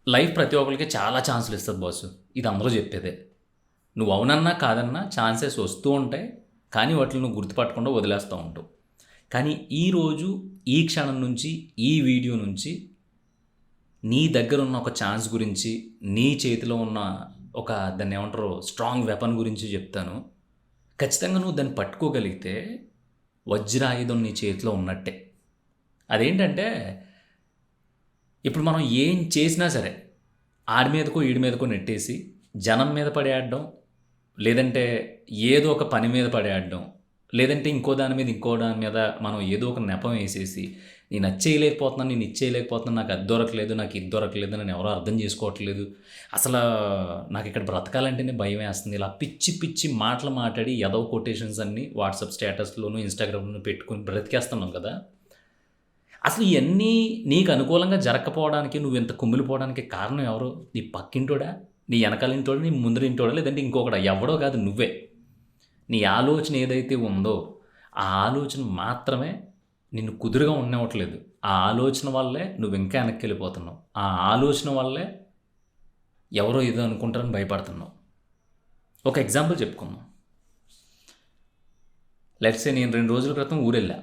Life ప్రతి ఒక్కరికి చాలా ఛాన్సులు ఇస్తుంది బాసు. ఇది అందరూ చెప్పేదే. నువ్వు అవునన్నా కాదన్నా ఛాన్సెస్ వస్తూ ఉంటాయి. కానీ వాటిని నువ్వు గుర్తుపట్టకుండా వదిలేస్తూ ఉంటావు. కానీ ఈరోజు ఈ క్షణం నుంచి ఈ వీడియో నుంచి నీ దగ్గర ఉన్న ఒక ఛాన్స్ గురించి, నీ చేతిలో ఉన్న ఒక దాన్ని ఏమంటారు స్ట్రాంగ్ వెపన్ గురించి చెప్తాను. ఖచ్చితంగా నువ్వు దాన్ని పట్టుకోగలిగితే వజ్రాయుధం నీ చేతిలో ఉన్నట్టే. అదేంటంటే ఇప్పుడు మనం ఏం చేసినా సరే ఆడి మీదకో ఈడి మీదకో నెట్టేసి జనం మీద పడేయడం, లేదంటే ఏదో ఒక పని మీద పడేయడం, లేదంటే ఇంకో దాని మీద మనం ఏదో ఒక నెపం వేసేసి నేను అది చేయలేకపోతున్నాను, నేను ఇది చేయలేకపోతున్నాను, నాకు అది దొరకలేదు, నాకు ఇది దొరకలేదు, నేను ఎవరో అర్థం చేసుకోవట్లేదు, అసలు నాకు ఇక్కడ బ్రతకాలంటేనే భయం వేస్తుంది, ఇలా పిచ్చి పిచ్చి మాటలు మాట్లాడి ఏదో కొటేషన్స్ అన్నీ వాట్సాప్ స్టేటస్లోను ఇన్స్టాగ్రామ్లోనూ పెట్టుకుని బ్రతికేస్తున్నాం కదా. అసలు ఇవన్నీ నీకు అనుకూలంగా జరగకపోవడానికి, నువ్వు ఇంత కుమిలిపోవడానికి కారణం ఎవరు? నీ పక్కింటోడా, నీ వెనకాలింటోడా, నీ ముందరింటోడా, లేదంటే ఇంకొకడా? ఎవడో కాదు, నువ్వే. నీ ఆలోచన ఏదైతే ఉందో ఆ ఆలోచన మాత్రమే నిన్ను కుదురుగా ఉండవట్లేదు. ఆ ఆలోచన వల్లే నువ్వు ఇంకా వెనక్కి వెళ్ళిపోతున్నావు. ఆ ఆలోచన వల్లే ఎవరో ఏదో అనుకుంటారని భయపడుతున్నావు. ఒక ఎగ్జాంపుల్ చెప్పుకుందాం. లెట్స్ సే నేను 2 రోజుల క్రితం ఊరెళ్ళా.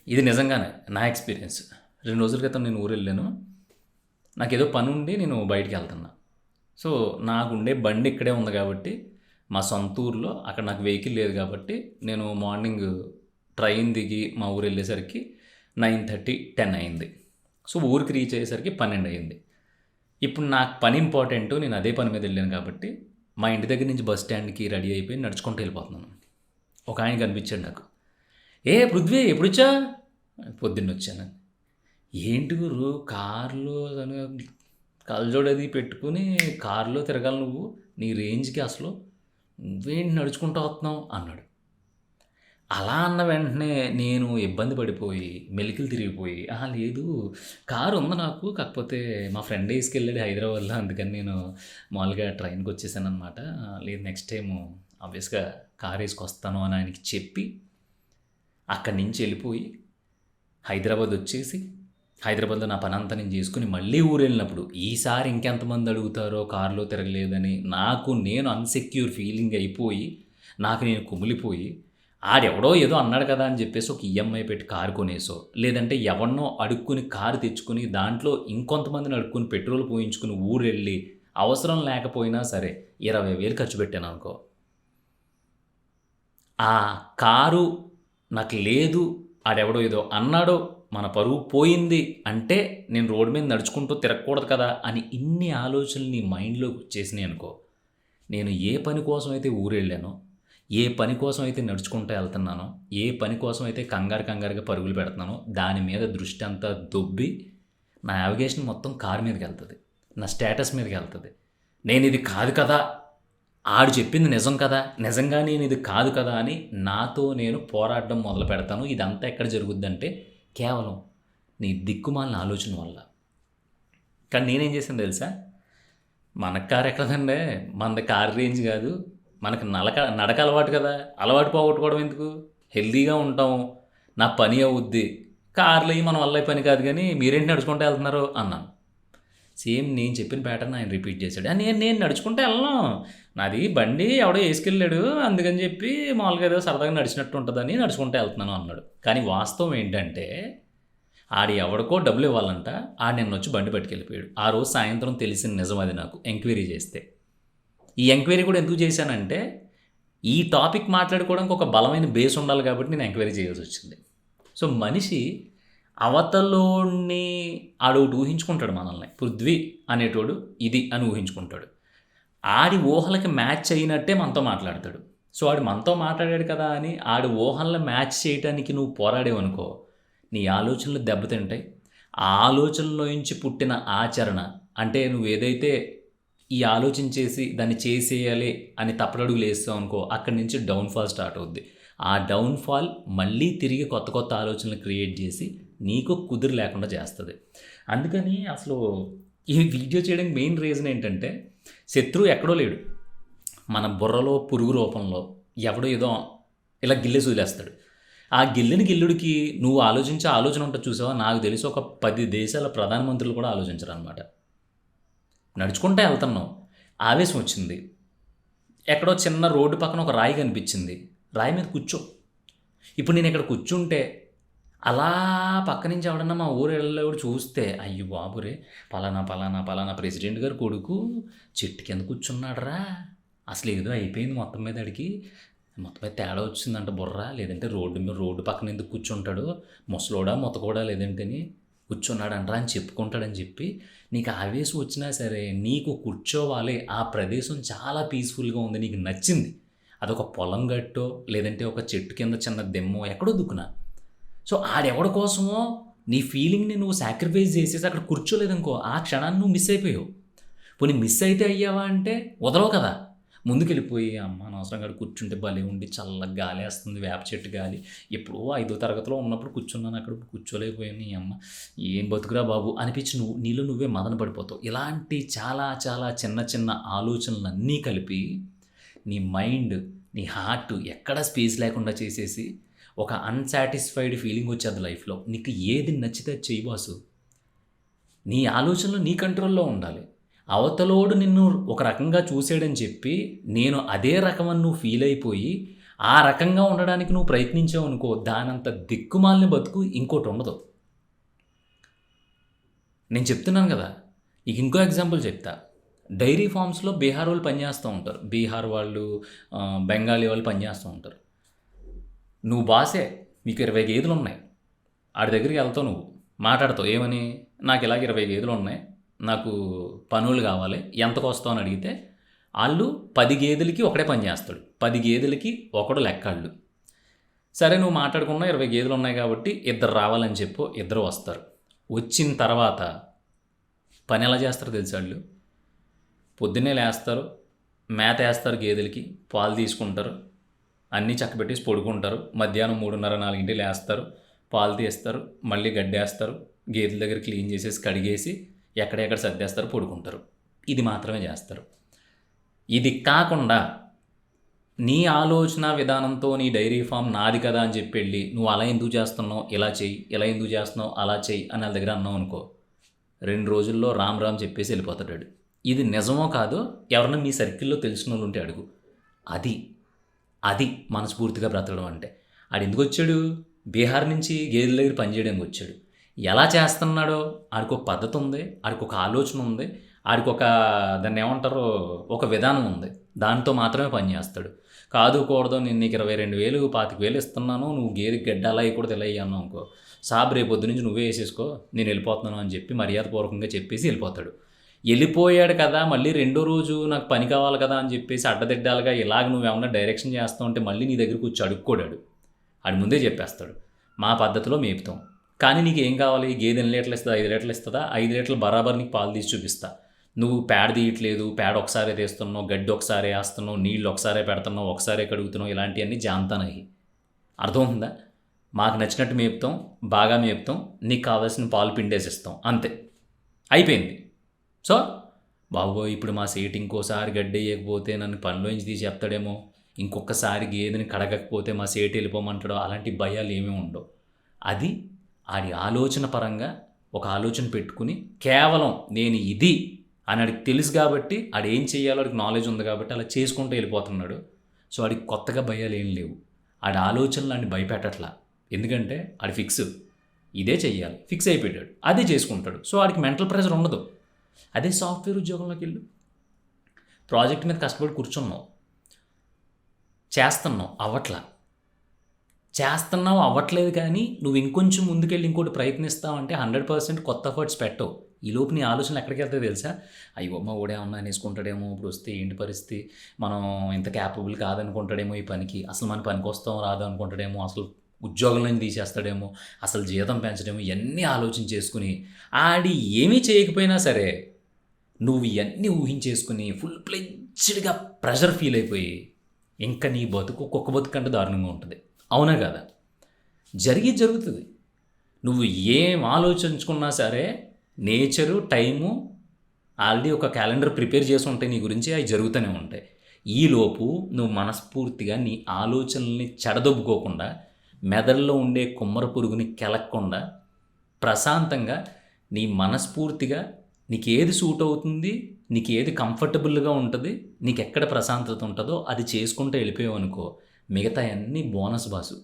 ఇది నిజంగానే నా ఎక్స్పీరియన్స్. 2 రోజుల క్రితం నేను ఊరెళ్ళాను. నాకేదో పని ఉండి నేను బయటికి వెళ్తున్నా. సో నాకుండే బండి ఇక్కడే ఉంది కాబట్టి, మా సొంత ఊర్లో అక్కడ నాకు వెహికల్ లేదు కాబట్టి, నేను మార్నింగ్ ట్రైన్ దిగి మా ఊరు వెళ్ళేసరికి 9:30, 10 అయింది. సో ఊరికి రీచ్ అయ్యేసరికి 12 అయింది. ఇప్పుడు నాకు పని ఇంపార్టెంట్, నేను అదే పని మీద వెళ్ళాను కాబట్టి మా ఇంటి దగ్గర నుంచి బస్ స్టాండ్కి రెడీ అయిపోయి నడుచుకుంటూ వెళ్ళిపోతున్నాను. ఒక ఆయన కనిపించాడు నాకు. ఏ పృథ్వీ ఎప్పుడొచ్చా? పొద్దున్న వచ్చాను. ఏంటి గురు కారులో కళ్ళజోడు అది పెట్టుకుని కారులో తిరగాలి నువ్వు, నీ రేంజ్కి అసలు నువ్వేంటి నడుచుకుంటూ వస్తున్నావు అన్నాడు. అలా అన్న వెంటనే నేను ఇబ్బంది పడిపోయి మెలికలు తిరిగిపోయి, లేదు కారు ఉంది నాకు, కాకపోతే మా ఫ్రెండ్ వేసుకెళ్ళాడు హైదరాబాద్లో, అందుకని నేను మామూలుగా ట్రైన్కి వచ్చేసాను అనమాట, లేదు నెక్స్ట్ టైము ఆబ్వియస్గా కారు వేసుకొస్తాను అని ఆయనకి చెప్పి అక్కడి నుంచి వెళ్ళిపోయి హైదరాబాద్ వచ్చేసి, హైదరాబాద్లో నా పని అంతా నేను చేసుకుని మళ్ళీ ఊరు వెళ్ళినప్పుడు ఈసారి ఇంకెంతమంది అడుగుతారో కారులో తిరగలేదని నాకు నేను అన్సెక్యూర్ ఫీలింగ్ అయిపోయి, నాకు నేను కుమిలిపోయి, ఆడెవడో ఏదో అన్నాడు కదా అని చెప్పేసి ఒక ఈఎంఐ పెట్టి కారు కొనేసో, లేదంటే ఎవరినో అడుక్కుని కారు తెచ్చుకుని దాంట్లో ఇంకొంతమందిని అడుక్కుని పెట్రోల్ పోయించుకుని ఊరు వెళ్ళి అవసరం లేకపోయినా సరే 20,000 ఖర్చు పెట్టాను అనుకో. ఆ కారు నాకు లేదు, ఆడెవడో ఏదో అన్నాడో, మన పరువు పోయింది అంటే నేను రోడ్డు మీద నడుచుకుంటూ తిరగకూడదు కదా అని ఇన్ని ఆలోచనలు నీ మైండ్లో వచ్చేసినాయి అనుకో. నేను ఏ పని కోసం అయితే ఊరు వెళ్ళానో, ఏ పని కోసం అయితే నడుచుకుంటూ వెళ్తున్నానో, ఏ పని కోసం అయితే కంగారుగా పరుగులు పెడుతున్నానో దాని మీద దృష్టి అంతా దొబ్బి నా నావిగేషన్ మొత్తం కారు మీదకి వెళ్తుంది, నా స్టేటస్ మీదకి వెళ్తుంది. నేను ఇది కాదు కదా, ఆడు చెప్పింది నిజం కదా, నిజంగా నేను ఇది కాదు కదా అని నాతో నేను పోరాడడం మొదలు పెడతాను. ఇదంతా ఎక్కడ జరుగుద్దంటే కేవలం నీ దిక్కుమాలిన ఆలోచన వల్ల. కానీ నేనేం చేశాను తెలుసా? మన కారు ఎక్కడదండే, మనది కారు రేంజ్ కాదు, మనకు నడక అలవాటు కదా, అలవాటు పోగొట్టుకోవడం ఎందుకు, హెల్దీగా ఉంటాం, నా పని అవుద్ది, కార్లు అయ్యి మన వల్ల పని కాదు, కానీ మీరేంటి నడుచుకుంటూ వెళ్తున్నారు అన్నాను. సేమ్ నేను చెప్పిన ప్యాటర్న్ ఆయన రిపీట్ చేశాడు. నేను నడుచుకుంటూ వెళ్ళను, నాది బండి ఎవడో వేసుకెళ్ళాడు, అందుకని చెప్పి మామూలుగా ఏదో సరదాగా నడిచినట్టు ఉంటుందని నడుచుకుంటూ వెళ్తున్నాను అన్నాడు. కానీ వాస్తవం ఏంటంటే ఆడు ఎవడికో డబ్బులు ఇవ్వాలంట, ఆడు నిన్న వచ్చి బండి పట్టుకెళ్ళిపోయాడు. ఆ రోజు సాయంత్రం తెలిసిన నిజం అది నాకు ఎంక్వైరీ చేస్తే. ఈ ఎంక్వైరీ కూడా ఎందుకు చేశానంటే ఈ టాపిక్ మాట్లాడుకోవడానికి ఒక బలమైన బేస్ ఉండాలి కాబట్టి నేను ఎంక్వైరీ చేయాల్సి వచ్చింది. సో మనిషి అవతలోని ఆడొకటి ఊహించుకుంటాడు, మనల్ని పృథ్వీ అనేటోడు ఇది అని ఊహించుకుంటాడు. ఆడి ఊహలకి మ్యాచ్ అయినట్టే మనతో మాట్లాడతాడు. సో ఆడు మనతో మాట్లాడాడు కదా అని ఆడి ఊహలను మ్యాచ్ చేయడానికి నువ్వు పోరాడేవనుకో, నీ ఆలోచనలు దెబ్బతింటాయి. ఆ ఆలోచనలో నుంచి పుట్టిన ఆచరణ అంటే నువ్వు ఏదైతే ఈ ఆలోచన చేసి దాన్ని చేసేయాలి అని తప్పడడుగులు వేస్తావు అనుకో, అక్కడి నుంచి డౌన్ఫాల్ స్టార్ట్ అవుద్ది. ఆ డౌన్ఫాల్ మళ్ళీ తిరిగి కొత్త ఆలోచనలు క్రియేట్ చేసి నీకు కుదురు లేకుండా చేస్తుంది. అందుకని అసలు ఈ వీడియో చేయడానికి మెయిన్ రీజన్ ఏంటంటే శత్రువు ఎక్కడో లేడు, మన బుర్రలో పురుగు రూపంలో ఎవడో ఏదో ఇలా గిల్లేసి వదిలేస్తాడు. ఆ గిల్లుడికి నువ్వు ఆలోచించే ఆలోచన ఉంటుంది చూసావా, నాకు తెలిసి ఒక 10 దేశాల ప్రధానమంత్రులు కూడా ఆలోచించరు అనమాట. నడుచుకుంటూ వెళ్తున్నావు, ఆవేశం వచ్చింది, ఎక్కడో చిన్న రోడ్డు పక్కన ఒక రాయి కనిపించింది, రాయి మీద కూర్చో. ఇప్పుడు నేను ఇక్కడ కూర్చుంటే అలా పక్క నుంచి ఎవడన్నా మా ఊరు వెళ్ళేవాడు చూస్తే, అయ్యో బాబురే, పలానా పలానా పలానా ప్రెసిడెంట్ గారు కొడుకు చెట్టు కింద కూర్చున్నాడురా, అసలు ఏదో అయిపోయింది మొత్తం మీద అడిగి, మొత్తం మీద తేడా వచ్చిందంట బుర్ర, లేదంటే రోడ్డు పక్కన ఎందుకు కూర్చుంటాడు, ముసలోడా మొతకోడా లేదంటేని కూర్చున్నాడంటరా అని చెప్పుకుంటాడని చెప్పి నీకు ఆవేశం వచ్చినా సరే నీకు కూర్చోవాలి, ఆ ప్రదేశం చాలా పీస్ఫుల్గా ఉంది, నీకు నచ్చింది, అదొక పొలం గట్టో లేదంటే ఒక చెట్టు కింద చిన్న దెమ్మో ఎక్కడో దుక్కునా. సో ఆడెవడి కోసమో నీ ఫీలింగ్ని నువ్వు సాక్రిఫైస్ చేసేసి అక్కడ కూర్చోలేదనుకో, ఆ క్షణాన్ని నువ్వు మిస్ అయిపోయావు. పోనీ మిస్ అయితే అయ్యావా అంటే వదలవు కదా, ముందుకెళ్ళిపోయి అమ్మ అనవసరంగా అక్కడ కూర్చుంటే భలే ఉండి చల్లగా గాలి వేస్తుంది, వేప చెట్టు గాలి, ఎప్పుడో 5వ తరగతిలో ఉన్నప్పుడు కూర్చున్నాను అక్కడ, కూర్చోలేకపోయాను, ఈ అమ్మ ఏం బతుకురా బాబు అనిపించి నీలో నువ్వే మదన పడిపోతావు. ఇలాంటి చాలా చాలా చిన్న చిన్న ఆలోచనలన్నీ కలిపి నీ మైండ్, నీ హార్ట్ ఎక్కడ స్పేస్ లేకుండా చేసేసి ఒక అన్సాటిస్ఫైడ్ ఫీలింగ్ వచ్చేది లైఫ్లో. నీకు ఏది నచ్చితే చెయ్యి బాసు, నీ ఆలోచనలు నీ కంట్రోల్లో ఉండాలి. అవతలోడు నిన్ను ఒక రకంగా చూసాడని చెప్పి నేను అదే రకమని నువ్వు ఫీల్ అయిపోయి ఆ రకంగా ఉండడానికి నువ్వు ప్రయత్నించావు అనుకో, దానంత దిక్కుమాలిన బతుకు ఇంకోటి ఉండదు. నేను చెప్తున్నాను కదా, ఇక ఇంకో ఎగ్జాంపుల్ చెప్తా. డైరీ ఫార్మ్స్లో బీహార్ వాళ్ళు పనిచేస్తూ ఉంటారు, బీహార్ వాళ్ళు, బెంగాలీ వాళ్ళు పనిచేస్తూ ఉంటారు. నువ్వు బాసే, మీకు 20 గేదెలు ఉన్నాయి, ఆడి దగ్గరికి వెళ్తావు, నువ్వు మాట్లాడతావు ఏమని, నాకు ఇలాగ 20 గేదెలు ఉన్నాయి, నాకు పనులు కావాలి, ఎంతకు వస్తావు అని అడిగితే వాళ్ళు 10 గేదెలకి ఒకడే పని చేస్తాడు, 10 గేదెలకి ఒకడు లెక్కాళ్ళు. సరే నువ్వు మాట్లాడుకున్నా 20 గేదెలు ఉన్నాయి కాబట్టి 2 రావాలని చెప్పు, 2 వస్తారు. వచ్చిన తర్వాత పని ఎలా చేస్తారు తెలుసు, వాళ్ళు పొద్దున్నే లేస్తారు, మేత వేస్తారు గేదెలకి, పాలు తీసుకుంటారు, అన్నీ చక్కబెట్టేసి పడుకుంటారు, మధ్యాహ్నం 3:30-4 లేస్తారు, పాలు తీస్తారు, మళ్ళీ గడ్డేస్తారు, గేదెల దగ్గర క్లీన్ చేసేసి కడిగేసి ఎక్కడెక్కడ సర్దేస్తారు, పడుకుంటారు. ఇది మాత్రమే చేస్తారు. ఇది కాకుండా నీ ఆలోచన విధానంతో నీ డైరీ ఫామ్ నాది కదా అని చెప్పి వెళ్ళి నువ్వు అలా ఎందుకు చేస్తున్నావు, ఇలా చెయ్యి, ఇలా ఎందుకు చేస్తున్నావు, అలా చెయ్యి అని వాళ్ళ దగ్గర అన్నావు అనుకో, 2 రోజుల్లో రామ్ రామ్ చెప్పేసి వెళ్ళిపోతాడు. ఇది నిజమో కాదో ఎవరన్నా మీ సర్కిల్లో తెలిసిన వాళ్ళు ఉంటే అడుగు. అది మనస్ఫూర్తిగా బ్రతకడం అంటే. ఆడు ఎందుకు వచ్చాడు, బీహార్ నుంచి గేదెల దగ్గర పనిచేయడానికి వచ్చాడు. ఎలా చేస్తున్నాడో ఆడికి ఒక పద్ధతి ఉంది, ఆడికి ఒక ఆలోచన ఉంది, ఆడికి ఒక దాన్ని ఏమంటారో ఒక విధానం ఉంది, దాంతో మాత్రమే పని చేస్తాడు. కాదు కూడదు, నేను నీకు 22,000 25,000 ఇస్తున్నాను, నువ్వు గేదెకి గడ్డ అలా కూడా తెలియను అనుకో, సాబ్ రేపు పొద్దు నుంచి నువ్వే వేసేసుకో, నేను వెళ్ళిపోతున్నాను అని చెప్పి మర్యాదపూర్వకంగా చెప్పేసి వెళ్ళిపోతాడు. వెళ్ళిపోయాడు కదా, మళ్ళీ 2వ రోజు నాకు పని కావాలి కదా అని చెప్పేసి అడ్డదిడ్డాలుగా ఇలాగ నువ్వేమన్నా డైరెక్షన్ చేస్తావు అంటే మళ్ళీ నీ దగ్గరకు వచ్చి అడుక్కోడాడు. ఆడు ముందే చెప్పేస్తాడు, మా పద్ధతిలో మేపుతాం, కానీ నీకు ఏం కావాలి, గేదె 8 లీటర్లు ఇస్తుందా, 5 లీటర్లు ఇస్తుందా, 5 లీటర్లు బరాబర్ నీకు పాలు తీసి చూపిస్తా. నువ్వు పేడ తీయట్లేదు, పేడ ఒకసారే తీస్తున్నావు, గడ్డి ఒకసారి వేస్తున్నావు, నీళ్ళు ఒకసారే పెడుతున్నావు, ఒకసారే కడుగుతున్నావు, ఇలాంటివన్నీ జాంతానవి. అర్థమవుతుందా? మాకు నచ్చినట్టు మేపుతాం, బాగా మేపుతాం, నీకు కావాల్సిన పాలు పిండేసిస్తాం, అంతే, అయిపోయింది. సో బాబోయ్, ఇప్పుడు మా సేటు ఇంకోసారి గడ్డి వేయకపోతే నన్ను పనిలోంచి తీసి చెప్తాడేమో, ఇంకొకసారి గేదెని కడగకపోతే మా సేటు వెళ్ళిపోమంటాడో, అలాంటి భయాలు ఏమీ ఉండవు. అది ఆడి ఆలోచన పరంగా ఒక ఆలోచన పెట్టుకుని కేవలం నేను ఇది అని ఆడికి తెలుసు కాబట్టి, ఆడు ఏం చేయాలో ఆడికి నాలెడ్జ్ ఉంది కాబట్టి అలా చేసుకుంటూ వెళ్ళిపోతున్నాడు. సో ఆడికి కొత్తగా భయాలు ఏం లేవు, ఆడి ఆలోచనలు ఆడిని భయపెట్టట్లా, ఎందుకంటే ఆడి ఫిక్స్, ఇదే చెయ్యాలి, ఫిక్స్ అయిపోయాడు, అదే చేసుకుంటాడు. సో ఆడికి మెంటల్ ప్రెషర్ ఉండదు. అదే సాఫ్ట్వేర్ ఉద్యోగంలోకి వెళ్ళు, ప్రాజెక్ట్ మీద కష్టపడి కూర్చున్నావు, చేస్తున్నావు అవ్వట్లేదు, కానీ నువ్వు ఇంకొంచెం ముందుకెళ్ళి ఇంకోటి ప్రయత్నిస్తావంటే 100% కొత్త ఎఫర్ట్స్ పెట్టవు. ఈలోపు నీ ఆలోచనలు ఎక్కడికి వెళ్తాయి తెలుసా, అయ్యో మా ఓడేమన్నా అనేసుకుంటాడేమో, ఇప్పుడు వస్తే ఏంటి పరిస్థితి, మనం ఇంత క్యాపబుల్ కాదనుకుంటాడేమో ఈ పనికి, అసలు మన పనికి వస్తాం రాదు అనుకుంటాడేమో, అసలు ఉద్యోగంలోంచి తీసేస్తాడేమో, అసలు జీతం పెంచడేమో, ఇవన్నీ ఆలోచన చేసుకుని ఆడి ఏమీ చేయకపోయినా సరే నువ్వు ఇవన్నీ ఊహించేసుకుని ఫుల్ ప్లెడ్జ్డ్గా ప్రెషర్ ఫీల్ అయిపోయి ఇంకా నీ బతుకు ఒక్కొక్క బతుకు కంటే దారుణంగా ఉంటుంది. అవునా కదా? జరుగుతుంది. నువ్వు ఏం ఆలోచించుకున్నా సరే నేచరు, టైము ఆల్రెడీ ఒక క్యాలెండర్ ప్రిపేర్ చేసి ఉంటాయి నీ గురించి, అవి జరుగుతూనే ఉంటాయి. ఈలోపు నువ్వు మనస్ఫూర్తిగా నీ ఆలోచనల్ని చెడదొబ్బుకోకుండా, మెదడులో ఉండే కుమ్మర పురుగుని కెలక్కుండా ప్రశాంతంగా నీ మనస్ఫూర్తిగా నీకేది సూట్ అవుతుంది, నీకేది కంఫర్టబుల్గా ఉంటుంది, నీకెక్కడ ప్రశాంతత ఉంటుందో అది చేసుకుంటూ వెళ్ళిపోయావు అనుకో, మిగతా అన్నీ బోనస్ బాసు.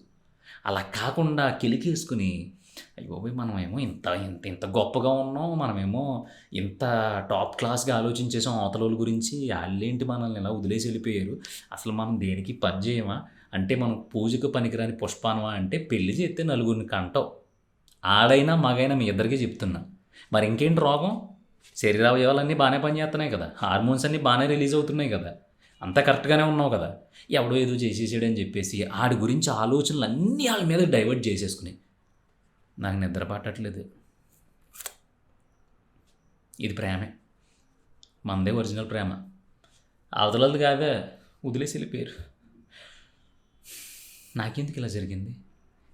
అలా కాకుండా కిలికేసుకుని అయ్యబాబోయ్! మనమేమో ఇంత ఇంత ఇంత గొప్పగా ఉన్నాం. మనమేమో ఇంత టాప్ క్లాస్‌గా ఆలోచించేసాం అవతలోళ్ళ గురించి. ఆళ్ళేంటి మనల్ని ఇలా వదిలేసి వెళ్ళిపోయారు. అసలు మనం దేనికి పని చేయమా? అంటే మనం పూజకు పనికిరాని పుష్పానమా అంటే పెళ్లి చేస్తే నలుగురిని కంటావు. ఆడైనా, మగైనా మీ ఇద్దరికీ చెప్తున్నా. మరి ఇంకేంటి రోగం? శరీరావయవాలన్నీ బానే పనిచేస్తున్నాయి కదా! హార్మోన్స్ అన్నీ బానే రిలీజ్ అవుతున్నాయి కదా! అంతా కరెక్ట్‌గానే ఉన్నావు కదా! ఎవడో ఏదో చేసేసాడని చెప్పేసి ఆడి గురించి ఆలోచనలన్నీ ఆళ్ళ మీద డైవర్ట్ చేసేసుకుని నాకు నిద్ర పట్టట్లేదు. ఇది ప్రేమే. మనదే ఒరిజినల్ ప్రేమ. అవతలోళ్ళది కాదా, వదిలేసి వెళ్ళిపోయారు. నాకెందుకు ఇలా జరిగింది?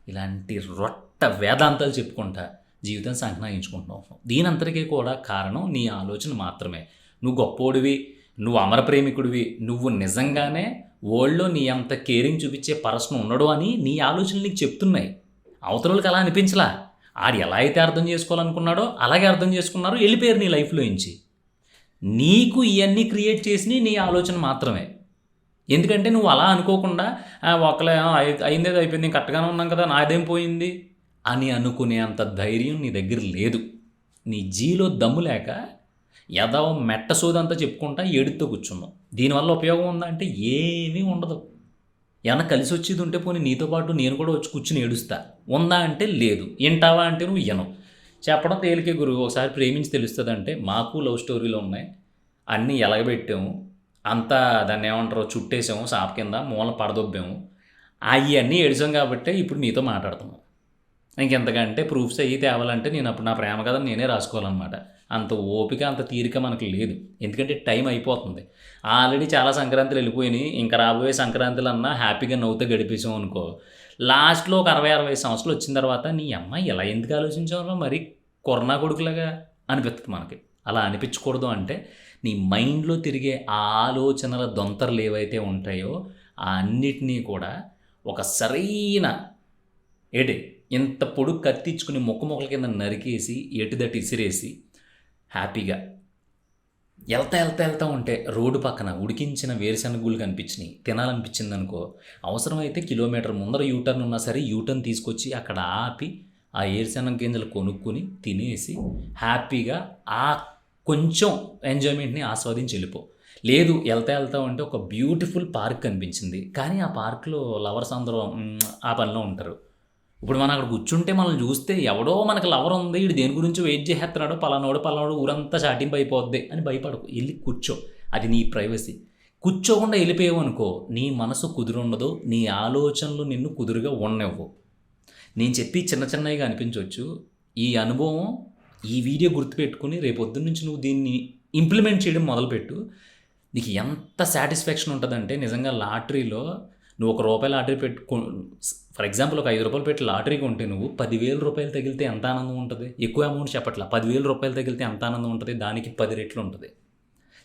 ఇలాంటి రొట్ట వేదాంతాలు చెప్పుకుంటా జీవితం సంకనాయించుకుంటున్నావు. దీనంతటికీ కూడా కారణం నీ ఆలోచన మాత్రమే. నువ్వు గొప్పోడివి, నువ్వు అమర ప్రేమికుడివి, నువ్వు నిజంగానే వరల్డ్‌లో నీ అంత కేరింగ్ చూపించే పర్సన్ ఉండడు అని నీ ఆలోచనలు నీకు చెప్తున్నాయి. అవతలోళ్ళకి అలా అనిపించలా. ఆడు ఎలా అయితే అర్థం చేసుకోవాలనుకున్నాడో అలాగే అర్థం చేసుకున్నారు, వెళ్ళిపోయారు నీ లైఫ్‌లో నుంచి. నీకు ఇవన్నీ క్రియేట్ చేసినవి నీ ఆలోచన మాత్రమే. ఎందుకంటే నువ్వు అలా అనుకోకుండా ఒకళ్ళ అయిందేదో అయిపోయింది, నేను కరెక్ట్‌గానే ఉన్నాం కదా, నాదేం పోయింది అని అనుకునే అంత ధైర్యం నీ దగ్గర లేదు. నీ జీలో దమ్ము లేక ఎదవ మెట్ట సోదంతా చెప్పుకుంటా ఏడుత్తో కూర్చున్నావు. దీనివల్ల ఉపయోగం ఉందా అంటే ఏమీ ఉండదు. ఏమన్నా కలిసి వచ్చేది ఉంటే పోనీ నీతో పాటు నేను కూడా వచ్చి కూర్చుని ఏడుస్తా. ఉందా అంటే లేదు. వింటావా అంటే నువ్వు వినవు. చెప్పడం తేలికే గురువు. ఒకసారి ప్రేమించి తెలుస్తుందంటే మాకు లవ్ స్టోరీలు ఉన్నాయి. అన్నీ ఎలగబెట్టాము. అంతా దాన్ని ఏమంటారో చుట్టేసాము సాప కింద, మూల పడదొబ్బాము. అన్నీ ఏడిసాం కాబట్టే ఇప్పుడు నీతో మాట్లాడుతున్నాం. ఇంకెంతకంటే ప్రూఫ్స్ అయ్యి తేవాలంటే నేను అప్పుడు నా ప్రేమ కథ నేనే రాసుకోవాలన్నమాట. అంత ఓపిక, అంత తీరిక మనకు లేదు. ఎందుకంటే టైం అయిపోతుంది. ఆల్రెడీ చాలా సంక్రాంతులు వెళ్ళిపోయినాయి. ఇంకా రాబోయే సంక్రాంతులన్నా హ్యాపీగా నవ్వుతూ గడిపేసాం అనుకో, లాస్ట్‌లో ఒక 60 సంవత్సరాలు వచ్చిన తర్వాత నీ అమ్మాయి ఇలా ఎందుకు ఆలోచించావురా మరి కొరనా కొడుకులాగా అనిపిస్తుంది మనకి. అలా అనిపించకూడదు అంటే నీ మైండ్‌లో తిరిగే ఆ ఆలోచనల దొంతరలు ఏవైతే ఉంటాయో ఆ అన్నిటినీ కూడా ఒక సరైన ఇంత పొడుగు కత్తిచ్చుకుని మొక్కల కింద నరికేసి ఎటుదటు ఇసిరేసి హ్యాపీగా వెళ్తా ఉంటే రోడ్డు పక్కన ఉడికించిన వేరుశనగ గుళ్ళు కనిపించినాయి, తినాలనిపించింది అనుకో, అవసరమైతే కిలోమీటర్ ముందర యూటర్న్ ఉన్నా సరే యూటర్న్ తీసుకొచ్చి అక్కడ ఆపి ఆ వేరుశనగ గింజలు కొనుక్కొని తినేసి హ్యాపీగా ఆ కొంచెం ఎంజాయ్మెంట్ని ఆస్వాదించి వెళ్ళిపో. లేదు వెళ్తా ఉంటే ఒక బ్యూటిఫుల్ పార్క్ కనిపించింది, కానీ ఆ పార్క్లో లవర్స్ అందరూ ఆ పనిలో ఉంటారు. ఇప్పుడు మనం అక్కడ కూర్చుంటే మనల్ని చూస్తే ఎవడో మనకు లవర్ ఉంది, వీడు దేని గురించి వెయిట్ చేసేస్తున్నాడో, పలానోడు ఊరంతా చాటింపు అయిపోద్ది అని భయపడకు. వెళ్ళి కూర్చో, అది నీ ప్రైవసీ. కూర్చోకుండా వెళ్ళిపోయావు అనుకో, నీ మనసు కుదురుండదు, నీ ఆలోచనలు నిన్ను కుదురుగా ఉండనివ్వు. నేను చెప్పి చిన్నగా అనిపించవచ్చు. ఈ అనుభవం, ఈ వీడియో గుర్తుపెట్టుకుని రేపొద్దున్న నుంచి నువ్వు దీన్ని ఇంప్లిమెంట్ చేయడం మొదలుపెట్టు. నీకు ఎంత సాటిస్ఫాక్షన్ ఉంటుందంటే, నిజంగా లాటరీలో నువ్వు ₹1 లాటరీ ఫర్ ఎగ్జాంపుల్ ఒక ₹5 పెట్టి లాటరీ కొంటే నువ్వు ₹10,000 తగిలితే ఎంత ఆనందం ఉంటుంది. ఎక్కువ అమౌంట్ చెప్పట్లా, ₹10,000 తగిలితే ఎంత ఆనందం ఉంటుంది, దానికి 10 రెట్లు ఉంటుంది.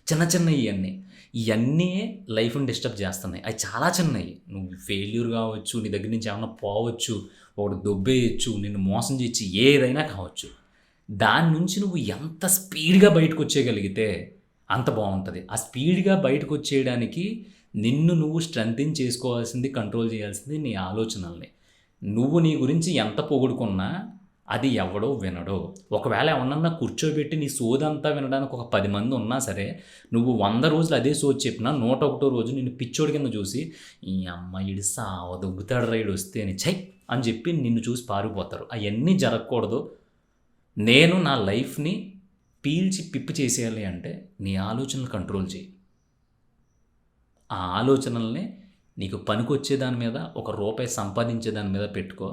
చిన్న ఇవన్నీ లైఫ్ని డిస్టర్బ్ చేస్తున్నాయి. అవి చాలా చిన్నవి. నువ్వు ఫెయిల్యూర్ కావచ్చు, నీ దగ్గర నుంచి ఏమన్నా పోవచ్చు, ఒకటి దొబ్బేయచ్చు, నిన్ను మోసం చేయొచ్చు, ఏదైనా కావచ్చు. దాని నుంచి నువ్వు ఎంత స్పీడ్గా బయటకు వచ్చేయగలిగితే అంత బాగుంటుంది. ఆ స్పీడ్గా బయటకు వచ్చేయడానికి నిన్ను నువ్వు స్ట్రెంథెన్ చేసుకోవాల్సింది, కంట్రోల్ చేయాల్సింది నీ ఆలోచనల్ని. నువ్వు నీ గురించి ఎంత పొగుడుకున్నా అది ఎవడో వినడో. ఒకవేళ ఎవరన్నా కూర్చోబెట్టి నీ సోదంతా వినడానికి ఒక 10 మంది ఉన్నా సరే, నువ్వు 100 రోజులు అదే సోది చెప్పినా 101వ రోజు నిన్ను పిచ్చోడి కింద చూసి ఈ అమ్మాయి ఈడు సావదొబ్బుతాడు రైడు వస్తే అని చెయ్ అని చెప్పి నిన్ను చూసి పారిపోతారు. అవన్నీ జరగకూడదు. నేను నా లైఫ్ని పీల్చి పిప్పి చేసేయాలి అంటే నీ ఆలోచనలు కంట్రోల్ చేయి. ఆ ఆలోచనల్ని నీకు పనికొచ్చే దాని మీద, ఒక రూపాయి సంపాదించే దాని మీద పెట్టుకో,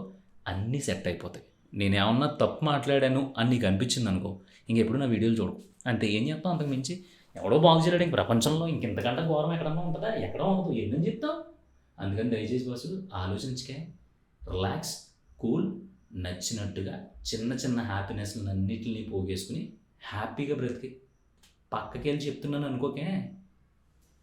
అన్నీ సెట్ అయిపోతాయి. నేనేమన్నా తప్పు మాట్లాడాను అని నీకు అనిపించింది అనుకో, ఇంకెప్పుడు నా వీడియోలు చూడకు. అంటే ఏం చెప్తావు అంతకు మించి? ఎవడో బాగు చేయలేడు ఇంక ప్రపంచంలో, ఇంకెంతకంటే ఘోరం ఎక్కడన్నా ఉంటుందా? ఎక్కడో ఉండదు, ఎన్నని చెప్తావు? అందుకని దయచేసి బాసు ఆలోచించకే, రిలాక్స్, కూల్, నచ్చినట్టుగా చిన్న హ్యాపీనెస్లను అన్నిటిని పోగేసుకుని హ్యాపీగా బ్రతికి. పక్కకి వెళ్ళి చెప్తున్నాను అనుకోకే.